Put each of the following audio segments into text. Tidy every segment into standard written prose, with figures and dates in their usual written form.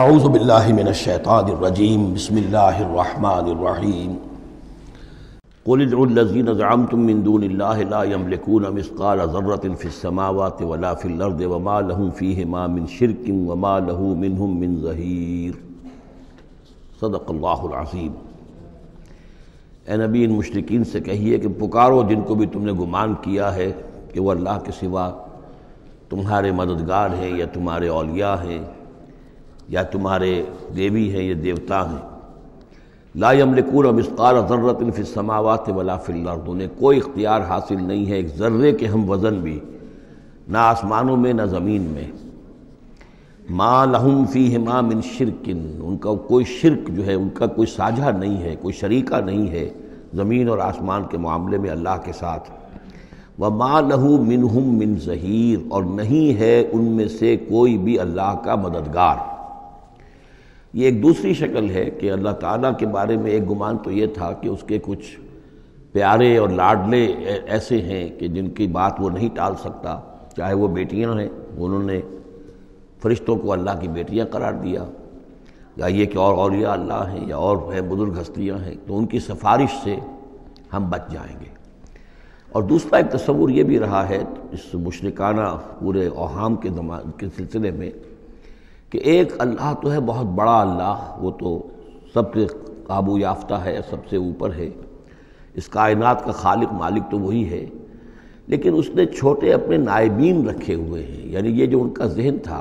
اعوذ باللہ من الشیطان الرجیم بسم اللہ الرحمن الرحیم قل ادعوا الذین زعمتم من دون اللہ لا یملکون مثقال ذرۃ فی السماوات ولا فی الارض وما لهم فیہما من شرک وما له منہم من ظہیر۔ صدق اللہ العظیم۔ اے نبی، ان مشرکین سے کہیے کہ پکارو جن کو بھی تم نے گمان کیا ہے کہ وہ اللہ کے سوا تمہارے مددگار ہیں یا تمہارے اولیاء ہیں یا تمہارے دیوی ہیں یا دیوتا ہیں۔ لا یملکون مثقال ذرۃ فی السماوات ولا فی الارض، انہیں کوئی اختیار حاصل نہیں ہے ایک ذرے کے ہم وزن بھی، نہ آسمانوں میں نہ زمین میں۔ ما لہم فیہما من شرک، ان کا کوئی شرک جو ہے، ان کا کوئی ساجھا نہیں ہے، کوئی شریکہ نہیں ہے زمین اور آسمان کے معاملے میں اللہ کے ساتھ۔ وما لہ منہم من ظہیر، اور نہیں ہے ان میں سے کوئی بھی اللہ کا مددگار۔ یہ ایک دوسری شکل ہے کہ اللہ تعالیٰ کے بارے میں ایک گمان تو یہ تھا کہ اس کے کچھ پیارے اور لاڈلے ایسے ہیں کہ جن کی بات وہ نہیں ٹال سکتا، چاہے وہ بیٹیاں ہیں، انہوں نے فرشتوں کو اللہ کی بیٹیاں قرار دیا، یا یہ کہ اور اولیاء اللہ ہیں یا اور ہیں بزرگ ہستیاں ہیں، تو ان کی سفارش سے ہم بچ جائیں گے۔ اور دوسرا ایک تصور یہ بھی رہا ہے اس مشرکانہ پورے اوہام کے سلسلے میں کہ ایک اللہ تو ہے بہت بڑا اللہ، وہ تو سب کے قابو یافتہ ہے، سب سے اوپر ہے، اس کائنات کا خالق مالک تو وہی ہے، لیکن اس نے چھوٹے اپنے نائبین رکھے ہوئے ہیں۔ یعنی یہ جو ان کا ذہن تھا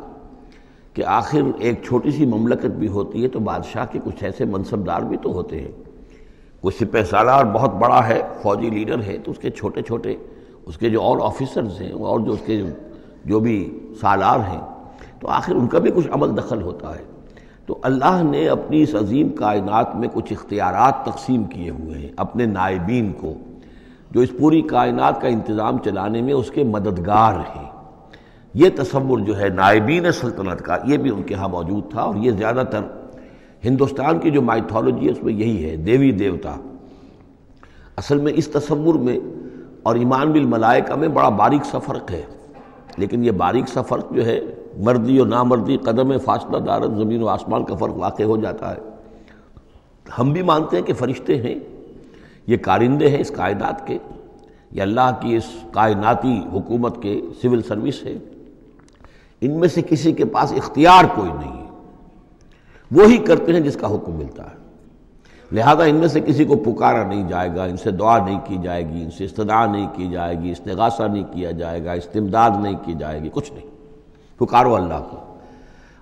کہ آخر ایک چھوٹی سی مملکت بھی ہوتی ہے تو بادشاہ کے کچھ ایسے منصبدار بھی تو ہوتے ہیں، کوئی سپہ سالار بہت بڑا ہے، فوجی لیڈر ہے، تو اس کے چھوٹے چھوٹے اس کے جو اور آفیسرز ہیں اور جو اس کے جو بھی سالار ہیں، تو آخر ان کا بھی کچھ عمل دخل ہوتا ہے۔ تو اللہ نے اپنی اس عظیم کائنات میں کچھ اختیارات تقسیم کیے ہوئے ہیں اپنے نائبین کو، جو اس پوری کائنات کا انتظام چلانے میں اس کے مددگار ہیں۔ یہ تصور جو ہے نائبین سلطنت کا، یہ بھی ان کے ہاں موجود تھا، اور یہ زیادہ تر ہندوستان کی جو مائتھولوجی ہے اس میں یہی ہے، دیوی دیوتا۔ اصل میں اس تصور میں اور ایمان بالملائکہ میں بڑا باریک سا فرق ہے، لیکن یہ باریک سا فرق جو ہے مردی اور نامردی قدم فاصلہ دارت زمین و آسمان کا فرق واقع ہو جاتا ہے۔ ہم بھی مانتے ہیں کہ فرشتے ہیں، یہ کارندے ہیں اس کائنات کے، یہ اللہ کی اس کائناتی حکومت کے سول سروس ہے، ان میں سے کسی کے پاس اختیار کوئی نہیں ہے، وہی کرتے ہیں جس کا حکم ملتا ہے، لہذا ان میں سے کسی کو پکارا نہیں جائے گا، ان سے دعا نہیں کی جائے گی، ان سے استدعا نہیں کی جائے گی، استغاثہ نہیں کیا جائے گا، استمداد نہیں کی جائے گی، کچھ نہیں۔ پکارو اللہ کو،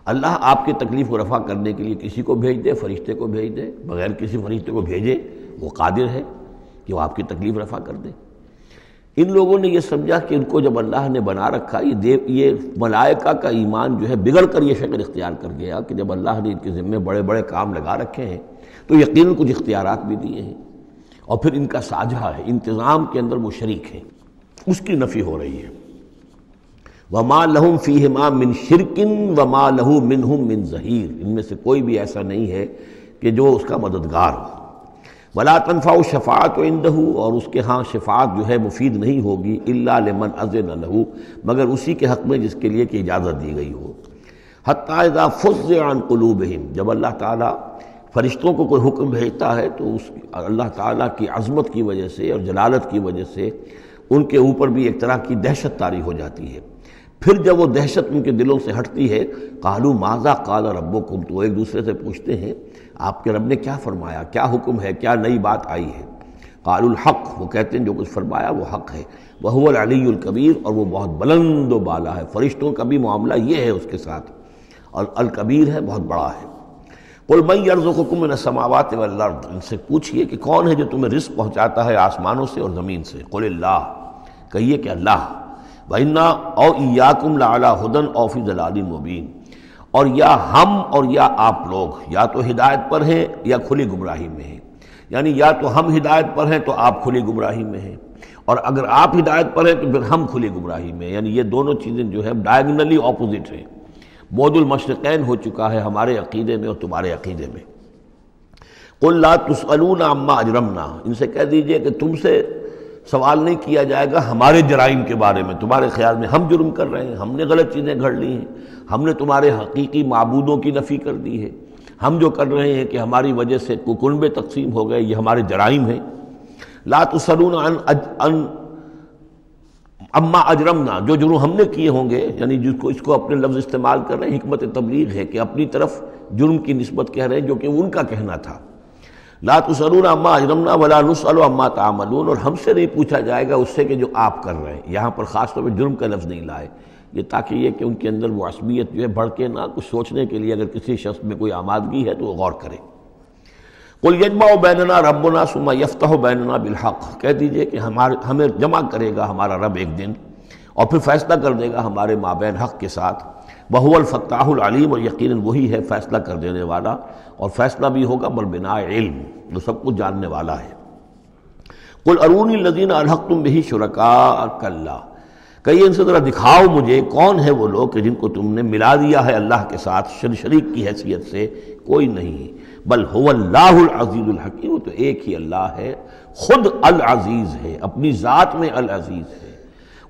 اللہ آپ کی تکلیف کو رفع کرنے کے لیے کسی کو بھیج دے، فرشتے کو بھیج دے، بغیر کسی فرشتے کو بھیجے وہ قادر ہے کہ وہ آپ کی تکلیف رفع کر دے۔ ان لوگوں نے یہ سمجھا کہ ان کو جب اللہ نے بنا رکھا، یہ ملائکہ کا ایمان جو ہے بگڑ کر یہ شکل اختیار کر گیا کہ جب اللہ نے ان کے ذمے بڑے بڑے کام لگا رکھے ہیں تو یقیناً کچھ اختیارات بھی دیے ہیں، اور پھر ان کا ساجھا ہے، انتظام کے اندر وہ شریک ہیں، اس کی نفی ہو رہی ہے۔ وما لہم فیہما من شرک وما لہ منہم من ظہیر، ان میں سے کوئی بھی ایسا نہیں ہے کہ جو اس کا مددگار ہو۔ ولا تنفع الشفاعۃ عندہ، اور اس کے ہاں شفاعت جو ہے مفید نہیں ہوگی الا لمن اذن لہ، مگر اسی کے حق میں جس کے لیے کہ اجازت دی گئی ہو۔ حتی اذا فزع عن قلوبہم، جب اللہ تعالیٰ فرشتوں کو کوئی حکم بھیجتا ہے تو اس اللہ تعالیٰ کی عظمت کی وجہ سے اور جلالت کی وجہ سے ان کے اوپر بھی ایک طرح کی دہشت طاری ہو جاتی ہے۔ پھر جب وہ دہشت ان کے دلوں سے ہٹتی ہے، قالوا ماذا قال ربکم، تو ایک دوسرے سے پوچھتے ہیں آپ کے رب نے کیا فرمایا، کیا حکم ہے، کیا نئی بات آئی ہے۔ قالوا الحق، وہ کہتے ہیں جو کچھ فرمایا وہ حق ہے، وہو العلی الکبیر، اور وہ بہت بلند و بالا ہے، فرشتوں کا بھی معاملہ یہ ہے اس کے ساتھ، اور الکبیر ہے، بہت بڑا ہے۔ قل من یرزقکم من السماوات والارض، ان سے پوچھئے کہ کون ہے جو تمہیں رزق پہنچاتا ہے آسمانوں سے اور زمین سے۔ قل اللہ، کہیے کہ اللہ۔ وَإِنَّا أَوْ إِيَّاكُمْ لَعَلَىٰ هُدًى أَوْ فِي ضَلَالٍ مُّبِينٍ، اور یا ہم اور یا آپ لوگ یا تو ہدایت پر ہیں یا کھلی گمراہی میں ہیں، یعنی یا تو ہم ہدایت پر ہیں تو آپ کھلی گمراہی میں ہیں، اور اگر آپ ہدایت پر ہیں تو پھر ہم کھلی گمراہی میں ہیں، یعنی یہ دونوں چیزیں جو ہے ڈائیگنلی اپوزٹ ہیں، بعد المشرقین ہو چکا ہے ہمارے عقیدے میں اور تمہارے عقیدے میں۔ قُل لَا تُسْأَلُونَ عَمَّا أَجْرَمْنَا، ان سے کہہ دیجئے کہ تم سے سوال نہیں کیا جائے گا ہمارے جرائم کے بارے میں، تمہارے خیال میں ہم جرم کر رہے ہیں، ہم نے غلط چیزیں گھڑ لی ہیں، ہم نے تمہارے حقیقی معبودوں کی نفی کر دی ہے، ہم جو کر رہے ہیں کہ ہماری وجہ سے کنبے تقسیم ہو گئے، یہ ہمارے جرائم ہیں۔ لا تسألون عن اما اجرمنا، جو جرم ہم نے کیے ہوں گے، یعنی جس کو اس کو اپنے لفظ استعمال کر رہے ہیں، حکمت تبلیغ ہے کہ اپنی طرف جرم کی نسبت کہہ رہے ہیں جو کہ ان کا کہنا تھا۔ لا تسألون عما اجرمنا ولا نسأل عما تعملون، اور ہم سے نہیں پوچھا جائے گا اس سے کہ جو آپ کر رہے ہیں۔ یہاں پر خاص طور پہ جرم کا لفظ نہیں لائے، یہ تاکہ یہ کہ ان کے اندر وہ عصبیت جو ہے بڑھ کے نہ، کچھ سوچنے کے لیے اگر کسی شخص میں کوئی آمادگی ہے تو وہ غور کرے۔ قل یجمع بیننا ربنا ثم یفتح بیننا بالحق، کہہ دیجئے کہ ہمیں جمع کرے گا ہمارا رب ایک دن اور پھر فیصلہ کر دے گا ہمارے مابین حق کے ساتھ۔ وہو الفتاح العلیم، اور یقیناً وہی ہے فیصلہ کر دینے والا، اور فیصلہ بھی ہوگا بالبناء علم، جو سب کچھ جاننے والا ہے۔ قل ارونی الذین الحقتم بہ شرکاء کلا، کہیے ان سے ذرا دکھاؤ مجھے کون ہے وہ لوگ کہ جن کو تم نے ملا دیا ہے اللہ کے ساتھ شریک کی حیثیت سے، کوئی نہیں۔ بل هو اللہ العزیز الحکیم، تو ایک ہی اللہ ہے، خود العزیز ہے، اپنی ذات میں العزیز ہے،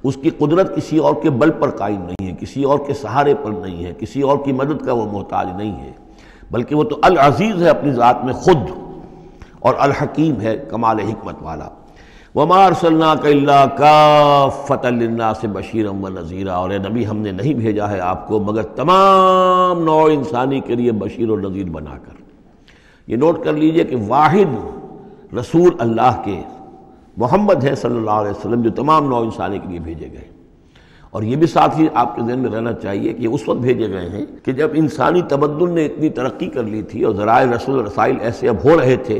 اس کی قدرت کسی اور کے بل پر قائم نہیں ہے، کسی اور کے سہارے پر نہیں ہے، کسی اور کی مدد کا وہ محتاج نہیں ہے، بلکہ وہ تو العزیز ہے اپنی ذات میں خود، اور الحکیم ہے کمال حکمت والا۔ وما ارسلناک الا کافۃ للناس بشیرا ونذیرا، اور اے نبی ہم نے نہیں بھیجا ہے آپ کو مگر تمام نوع انسانی کے لیے بشیر و نذیر بنا کر۔ یہ نوٹ کر لیجئے کہ واحد رسول اللہ کے محمد ہے صلی اللہ علیہ وسلم، جو تمام نوع انسانی کے لیے بھیجے گئے۔ اور یہ بھی ساتھ ہی آپ کے ذہن میں رہنا چاہیے کہ اس وقت بھیجے گئے ہیں کہ جب انسانی تمدن نے اتنی ترقی کر لی تھی اور ذرائع رسول رسائل ایسے اب ہو رہے تھے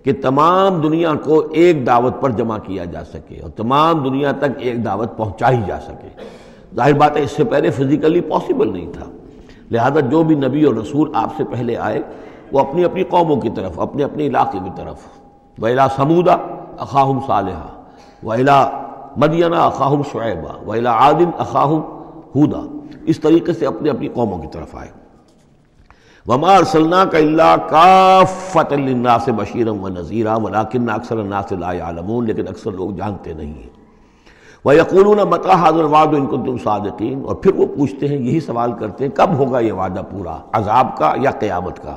کہ تمام دنیا کو ایک دعوت پر جمع کیا جا سکے اور تمام دنیا تک ایک دعوت پہنچائی جا سکے۔ ظاہر بات ہے اس سے پہلے فزیکلی پاسبل نہیں تھا، لہذا جو بھی نبی اور رسول آپ سے پہلے آئے وہ اپنی اپنی قوموں کی طرف، اپنے اپنے علاقے کی طرف، وَإِلَىٰ ثَمُودَ أَخَاهُمْ صَالِحًا وَإِلَىٰ مَدْيَنَ أَخَاهُمْ شُعَيْبًا وَإِلَىٰ عَادٍ أَخَاهُمْ هُودًا، اس طریقے سے اپنی اپنی قوموں کی طرف آئے۔ وَمَا أَرْسَلْنَاكَ إِلَّا كَافَّةً لِلنَّاسِ بَشِيرًا وَنَذِيرًا وَلَٰكِنَّ أَكْثَرَ النَّاسِ لَا يَعْلَمُونَ، لیکن اکثر لوگ جانتے نہیں ہیں۔ وَيَقُولُونَ مَتَىٰ هَٰذَا الْوَعْدُ إِن كُنتُمْ صَادِقِينَ، اور پھر وہ پوچھتے ہیں، یہی سوال کرتے ہیں کب ہوگا یہ وعدہ پورا، عذاب کا یا قیامت کا۔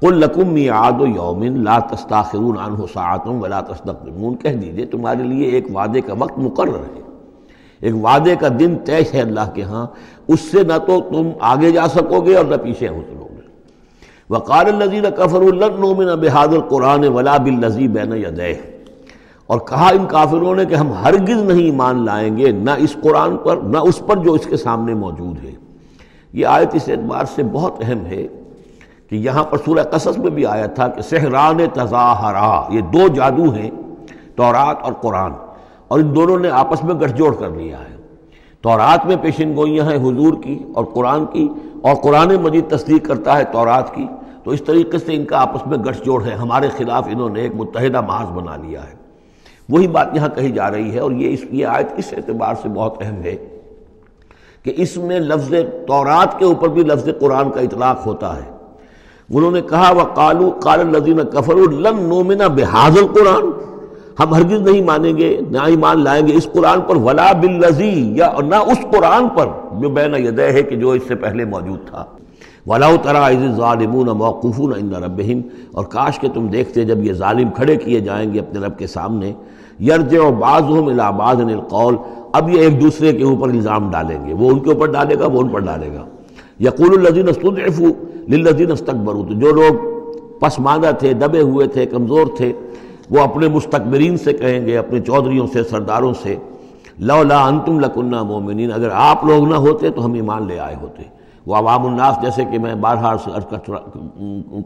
قُل لَكُم مِّيعَادُ يَوْمٍ لَا تَسْتَأْخِرُونَ عَنْهُ سَاعَةٌ وَلَا تَسْتَقْدِمُونَ، کہہ دیجئے تمہارے لیے ایک وعدے کا وقت مقرر ہے، ایک وعدے کا دن طے ہے اللہ کے ہاں، اس سے نہ تو تم آگے جا سکو گے اور نہ پیچھے ہو سکو گے۔ وَقَالَ الَّذِينَ كَفَرُوا لَن نُّؤْمِنَ بِهَٰذَا الْقُرْآنِ وَلَا بِالَّذِي بَيْنَ يَدَيْهِ، اور کہا ان کافروں نے کہ ہم ہرگز نہیں ایمان لائیں گے نہ اس قرآن پر نہ اس پر جو اس کے سامنے موجود ہے۔ یہ آیت اس اعتبار سے بہت اہم ہے کہ یہاں پر سورہ قصص میں بھی آیا تھا کہ سحران تظاہرا، یہ دو جادو ہیں، تورات اور قرآن، اور ان دونوں نے آپس میں گٹھ جوڑ کر لیا ہے۔ تورات میں پیشن گوئیاں ہیں حضور کی اور قرآن کی، اور قرآن مجید تصدیق کرتا ہے تورات کی، تو اس طریقے سے ان کا آپس میں گٹھ جوڑ ہے، ہمارے خلاف انہوں نے ایک متحدہ محاذ بنا لیا ہے۔ وہی بات یہاں کہی جا رہی ہے، اور یہ آیت اس اعتبار سے بہت اہم ہے کہ اس میں لفظ تورات کے اوپر بھی لفظ قرآن کا اطلاق ہوتا ہے۔ انہوں نے کہا وَقَالُوا قَالَ الَّذِينَ كَفَرُوا لَن نُّؤْمِنَ بِهَٰذَا الْقُرْآنِ، ہم ہرگز نہیں مانیں گے نہ ایمان لائیں گے اس قرآن پر، ولا بالذی، یا نہ اس قرآن پر جو بین یدیہ ہے کہ جو اس سے پہلے موجود تھا۔ وَلَوْ تَرَىٰ إِذِ الظَّالِمُونَ مَوْقُوفُونَ عِندَ رَبِّهِمْ، اور کاش کہ تم دیکھتے جب یہ ظالم کھڑے کیے جائیں گے اپنے رب کے سامنے، یرجع بعضهم إِلَىٰ بعضٍ الْقَوْلَ، اب یہ ایک دوسرے کے اوپر الزام ڈالیں گے، وہ ان کے اوپر ڈالے گا، وہ ان پر ڈالے گا۔ یقول الذین استضعفوا للذین استکبروا، تو جو لوگ پسماندہ تھے، دبے ہوئے تھے، کمزور تھے، وہ اپنے مستکبرین سے کہیں گے، اپنے چودھریوں سے، سرداروں سے، لولا انتم لکنا مومنین، اگر آپ لوگ نہ ہوتے تو ہم ایمان لے آئے ہوتے۔ وہ عوام الناس، جیسے کہ میں بارہا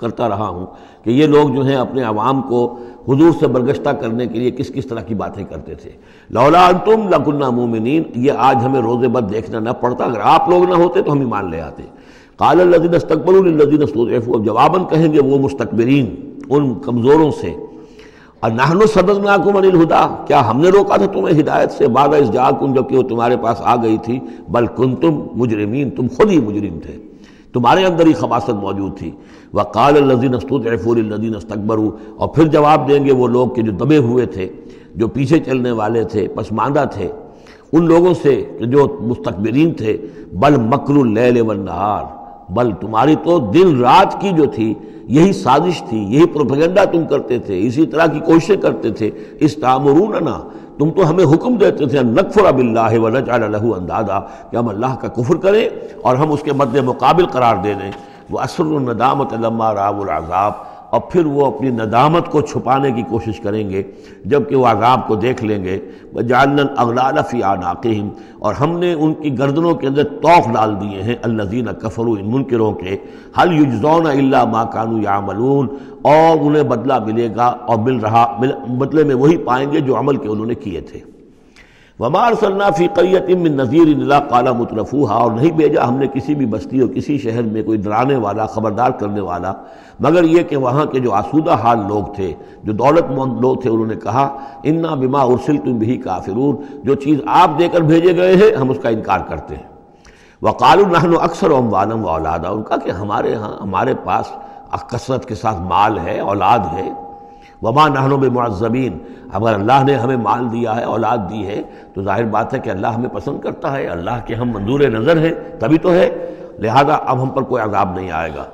کرتا رہا ہوں کہ یہ لوگ جو ہیں اپنے عوام کو حضور سے برگشتہ کرنے کے لیے کس کس طرح کی باتیں کرتے تھے۔ لولا انتم لکنا مومنین، یہ آج ہمیں روز بد دیکھنا نہ پڑتا، اگر آپ لوگ نہ ہوتے تو ہم ایمان لے آتے۔ قال الذین استکبروا للذین استضعفوا، جواباً کہیں گے وہ مستکبرین ان کمزوروں سے، نحن صددناکم عن الہدی، کیا ہم نے روکا تھا تمہیں ہدایت سے، بعد اذ جاءکم، جبکہ وہ تمہارے پاس آ گئی تھی، بل کنتم مجرمین، تم خود ہی مجرم تھے، تمہارے اندر ہی خباثت موجود تھی۔ وقال الذین استضعفوا للذین استکبروا، اور پھر جواب دیں گے وہ لوگ کہ جو دبے ہوئے تھے، جو پیچھے چلنے والے تھے، پسماندہ تھے، ان لوگوں سے جو مستکبرین تھے، بل مکر اللیل والنہار، بل تمہاری تو دن رات کی جو تھی یہی سازش تھی، یہی پروپیگنڈا تم کرتے تھے، اسی طرح کی کوششیں کرتے تھے، استعمروننا، تم تو ہمیں حکم دیتے تھے ان نکفر باللہ ونجعل لہ اندادا، کہ ہم اللہ کا کفر کریں اور ہم اس کے مد مقابل قرار دے دیں، وَأَسْرُّوا النَّدَامَةَ لَمَّا رَأَوُا الْعَذَابَ، اور پھر وہ اپنی ندامت کو چھپانے کی کوشش کریں گے جب کہ وہ عذاب کو دیکھ لیں گے، وَجَعَلْنَا الْأَغْلَالَ فِي أَعْنَاقِهِمْ، اور ہم نے ان کی گردنوں کے اندر طوق ڈال دیے ہیں، الَّذِينَ كَفَرُوا، ان منکروں کے، هَلْ يُجْزَوْنَ إِلَّا مَا كَانُوا يَعْمَلُونَ، اور انہیں بدلہ ملے گا اور بدلے میں وہی پائیں گے جو عمل کے انہوں نے کیے تھے۔ وَمَا أَرْسَلْنَا فِي قَرْيَةٍ مِّن نَذِيرٍ إِلَّا قَالَ مُتْرَفُوهَا، اور نہیں بھیجا ہم نے کسی بھی بستی اور کسی شہر میں کوئی ڈرانے والا، خبردار کرنے والا، مگر یہ کہ وہاں کے جو آسودہ حال لوگ تھے، جو دولت مند لوگ تھے، انہوں نے کہا اِنَّا بِمَا أُرْسِلْتُم بِهِ كَافِرُونَ، جو چیز آپ دے کر بھیجے گئے ہیں ہم اس کا انکار کرتے ہیں۔ وَقَالُوا نَحْنُ أَكْثَرُ أَمْوَالًا وَأَوْلَادًا، ان کا کہ ہمارے پاس کثرت کے ساتھ مال ہے، اولاد ہے۔ وما نحن بمعذبین، اگر اللہ نے ہمیں مال دیا ہے، اولاد دی ہے، تو ظاہر بات ہے کہ اللہ ہمیں پسند کرتا ہے، اللہ کے ہم منظور نظر ہیں، تبھی تو ہے، لہذا اب ہم پر کوئی عذاب نہیں آئے گا۔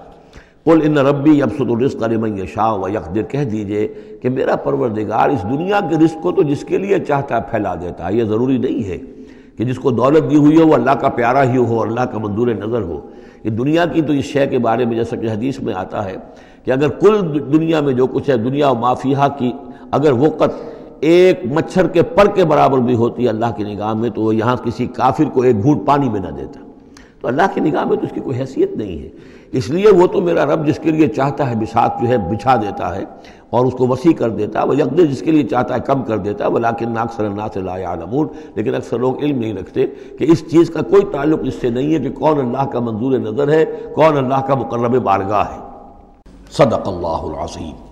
قل ان ربی یبسط الرزق لمن یشاء ویقدر، کہہ دیجئے کہ میرا پروردگار اس دنیا کے رزق کو تو جس کے لیے چاہتا ہے پھیلا دیتا ہے، یہ ضروری نہیں ہے کہ جس کو دولت دی ہوئی ہو وہ اللہ کا پیارا ہی ہو، اللہ کا منظور نظر ہو۔ یہ دنیا کی تو اس شے کے بارے میں جیسا کہ حدیث میں آتا ہے کہ اگر کل دنیا میں جو کچھ ہے، دنیا و ما فیہا کی اگر وقت ایک مچھر کے پر کے برابر بھی ہوتی ہے اللہ کی نگاہ میں، تو وہ یہاں کسی کافر کو ایک گھونٹ پانی میں نہ دیتا، تو اللہ کی نگاہ میں تو اس کی کوئی حیثیت نہیں ہے۔ اس لیے وہ تو میرا رب جس کے لیے چاہتا ہے بساط جو ہے بچھا دیتا ہے اور اس کو وسیع کر دیتا ہے، وہ یقدر جس کے لیے چاہتا ہے کم کر دیتا ہے، ولیکن اکثر الناس لا یعلمون، لیکن اکثر لوگ علم نہیں رکھتے کہ اس چیز کا کوئی تعلق اس سے نہیں ہے کہ کون اللہ کا منظور نظر ہے، کون اللہ کا مقرب بارگاہ ہے۔ صدق اللہ العظیم۔